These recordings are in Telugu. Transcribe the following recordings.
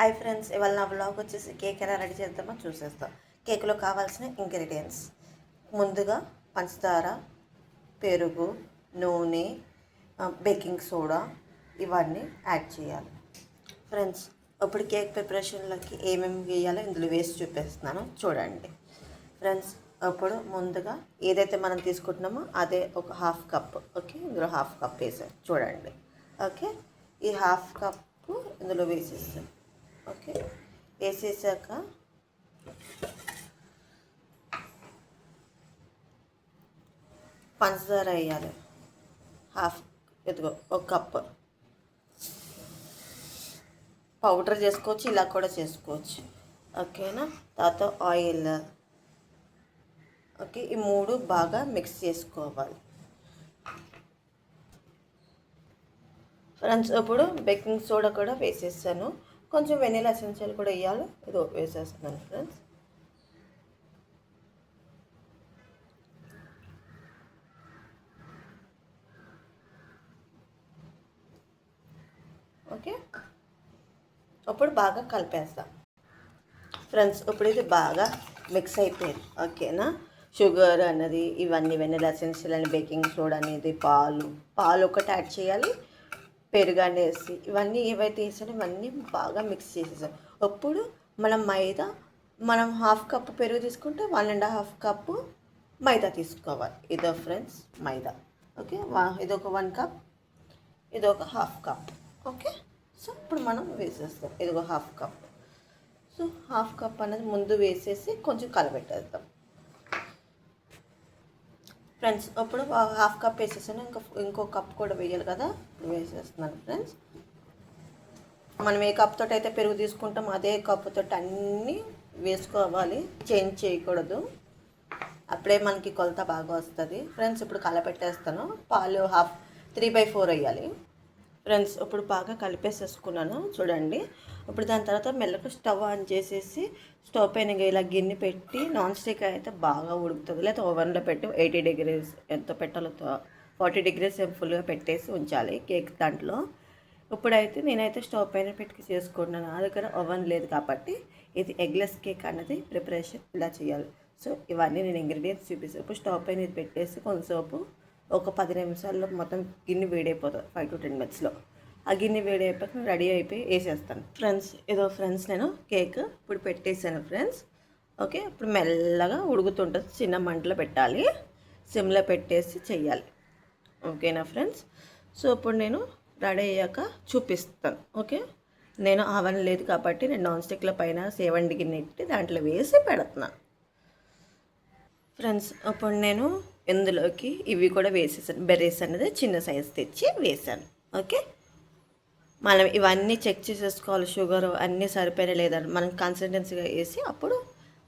హాయ్ ఫ్రెండ్స్, ఇవాళ నా వ్లాగ్ వచ్చేసి కేక్ ఎలా రెడీ చేద్దామో చూసేస్తాం. కేక్లో కావాల్సిన ఇంగ్రీడియంట్స్ ముందుగా పంచదార, పెరుగు, నూనె, బేకింగ్ సోడా ఇవన్నీ యాడ్ చేయాలి. ఫ్రెండ్స్, ఇప్పుడు కేక్ ప్రిపరేషన్లోకి ఏమేమి వేయాలో ఇందులో వేసి చూపిస్తున్నాను చూడండి. ఫ్రెండ్స్, ఇప్పుడు ముందుగా ఏదైతే మనం తీసుకుంటున్నామో అదే ఒక హాఫ్ కప్. ఓకే, ఇందులో హాఫ్ కప్ వేసాను చూడండి. ఓకే, ఈ హాఫ్ కప్పు ఇందులో వేసేస్తాం. ఓకే, వేసేసాక పంచదార వేయాలి. ఇదిగో ఒక కప్. పౌడర్ చేసుకోవచ్చు, ఇలా కూడా చేసుకోవచ్చు. ఓకేనా, తర్వాత ఆయిల్. ఓకే, ఈ మూడు బాగా మిక్స్ చేసుకోవాలి. ఫ్రెండ్స్, ఇప్పుడు బేకింగ్ సోడా కూడా వేసేసాను. కొంచెం వెనీలా ఎసెన్షియల్ కూడా వేయాలి. ఇదో వేసేస్తున్నాను ఫ్రెండ్స్. ఓకే, ఇప్పుడు బాగా కలిపేస్తాం. ఫ్రెండ్స్, ఇప్పుడు ఇది బాగా మిక్స్ అయిపోయింది. ఓకేనా, షుగర్ అన్నది ఇవన్నీ వెనీలా ఎసెన్షియల్ అని బేకింగ్ సోడా అనేది పాలు ఒకటి యాడ్ చేయాలి, పెరుగు అనేసి ఇవన్నీ ఏవైతే వేసానో ఇవన్నీ బాగా మిక్స్ చేసేసాం. అప్పుడు మనం హాఫ్ కప్పు పెరుగు తీసుకుంటే 1.5 కప్పు మైదా తీసుకోవాలి. ఇదో ఫ్రెండ్స్ మైదా. ఓకే, ఇదొక 1 కప్, ఇదొక హాఫ్ కప్. ఓకే, సో ఇప్పుడు మనం వేసేస్తాం. ఇదొక half cup. So half cup అనేది ముందు వేసేసి కొంచెం కలబెట్టేద్దాం. ఫ్రెండ్స్, అప్పుడు హాఫ్ కప్ వేసేసాను. ఇంకో కప్ కూడా వేయాలి కదా, ఇప్పుడు వేసేస్తున్నాను. ఫ్రెండ్స్, మనం ఏ కప్ తోటి అయితే పెరుగు తీసుకుంటాం అదే కప్పుతో అన్నీ వేసుకోవాలి, చేంజ్ చేయకూడదు. అప్పుడే మనకి కొలత బాగా వస్తుంది. ఫ్రెండ్స్, ఇప్పుడు కలపెట్టేస్తాను. పాలు 3/4 వేయాలి. ఫ్రెండ్స్, ఇప్పుడు బాగా కలిపేసేసుకున్నాను చూడండి. ఇప్పుడు దాని తర్వాత మెల్లగా స్టవ్ ఆన్ చేసేసి స్టవ్ పైన ఇలా గిన్నె పెట్టి నాన్ స్టిక్ అయితే బాగా ఉడుకుతుంది. లేదా ఓవెన్లో పెట్టి 80 డిగ్రీస్ ఎంత పెట్టాలో 40 డిగ్రీస్ ఫుల్గా పెట్టేసి ఉంచాలి కేక్ దాంట్లో. ఇప్పుడైతే నేనైతే స్టవ్ పైన పెట్టి చేసుకుంటున్నాను. నా దగ్గర ఓవెన్ లేదు కాబట్టి ఇది ఎగ్లెస్ కేక్ అన్నది ప్రిపరేషన్ ఇలా చేయాలి. సో ఇవన్నీ నేను ఇంగ్రీడియంట్స్ చూపిస్తాను. ఇప్పుడు స్టవ్ పైన ఇది పెట్టేసి కొంతసేపు ఒక 10 నిమిషాల్లో మొత్తం గిన్నె వేడైపోతుంది. 5 to 10 minutesలో ఆ గిన్నె వేడైపోయి రెడీ అయిపోయి వేసేస్తాను. ఫ్రెండ్స్, ఏదో ఫ్రెండ్స్ నేను కేక్ ఇప్పుడు పెట్టేసాను ఫ్రెండ్స్. ఓకే, ఇప్పుడు మెల్లగా ఉడుకుతుంటుంది. చిన్న మంటలో పెట్టాలి, సిమ్లో పెట్టేసి చెయ్యాలి. ఓకేనా ఫ్రెండ్స్. సో ఇప్పుడు నేను రెడీ అయ్యాక చూపిస్తాను. ఓకే, నేను అవన్ లేదు కాబట్టి నేను నాన్ స్టిక్ల పైన సేవండి గిన్నె ఎట్టి దాంట్లో వేసి పెడుతున్నాను. ఫ్రెండ్స్, ఇప్పుడు నేను ఇందులోకి ఇవి కూడా వేసేసాను. బెర్రీస్ అనేది చిన్న సైజు తెచ్చి వేసాను. ఓకే, మనం ఇవన్నీ చెక్ చేసేసుకోవాలి. షుగర్ అన్నీ సరిపోయినా లేదని మనం కన్సిస్టెన్సీగా వేసి అప్పుడు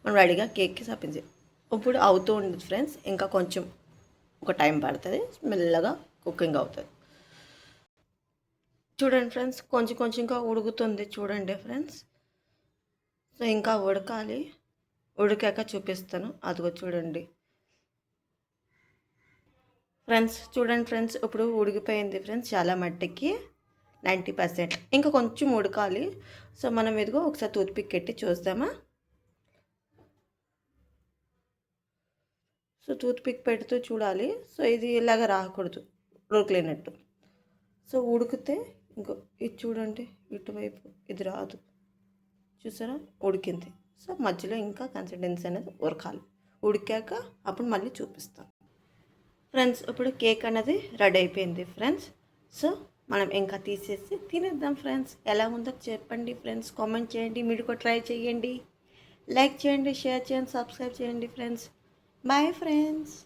మనం రెడీగా కేక్కి సప్పించి. ఇప్పుడు అవుతూ ఉండదు ఫ్రెండ్స్, ఇంకా కొంచెం ఒక టైం పడుతుంది, మెల్లగా కుకింగ్ అవుతుంది. చూడండి ఫ్రెండ్స్, కొంచెం కొంచెంగా ఉడుకుతుంది చూడండి ఫ్రెండ్స్. సో ఇంకా ఉడకాలి, ఉడికాక చూపిస్తాను. అదిగో చూడండి ఫ్రెండ్స్. చూడండి ఫ్రెండ్స్, ఇప్పుడు ఉడికిపోయింది ఫ్రెండ్స్. చాలా మట్టికి 90%, ఇంకా కొంచెం ఉడకాలి. సో మనం ఇదిగో ఒకసారి టూత్పిక్ పెట్టి చూద్దామా. సో టూత్పిక్ పెడుతూ చూడాలి. సో ఇది ఇలాగ రాకూడదు, ఉడకలేనట్టు. సో ఉడికితే ఇంకో ఇది చూడండి, ఇటువైపు ఇది రాదు, చూసారా ఉడికింది. సో మధ్యలో ఇంకా కన్సిస్టెన్సీ అనేది ఉడకాలి. ఉడికాక అప్పుడు మళ్ళీ చూపిస్తాం. ఫ్రెండ్స్, ఇప్పుడు కేక్ అనేది రెడీ అయిపోయింది ఫ్రెండ్స్. సో మనం ఇంకా తీసేసి తినేద్దాం ఫ్రెండ్స్. ఎలా ఉందో చెప్పండి ఫ్రెండ్స్, కామెంట్ చేయండి. మీరు కూడా ట్రై చేయండి, లైక్ చేయండి, షేర్ చేయండి, సబ్స్క్రైబ్ చేయండి ఫ్రెండ్స్. Bye friends.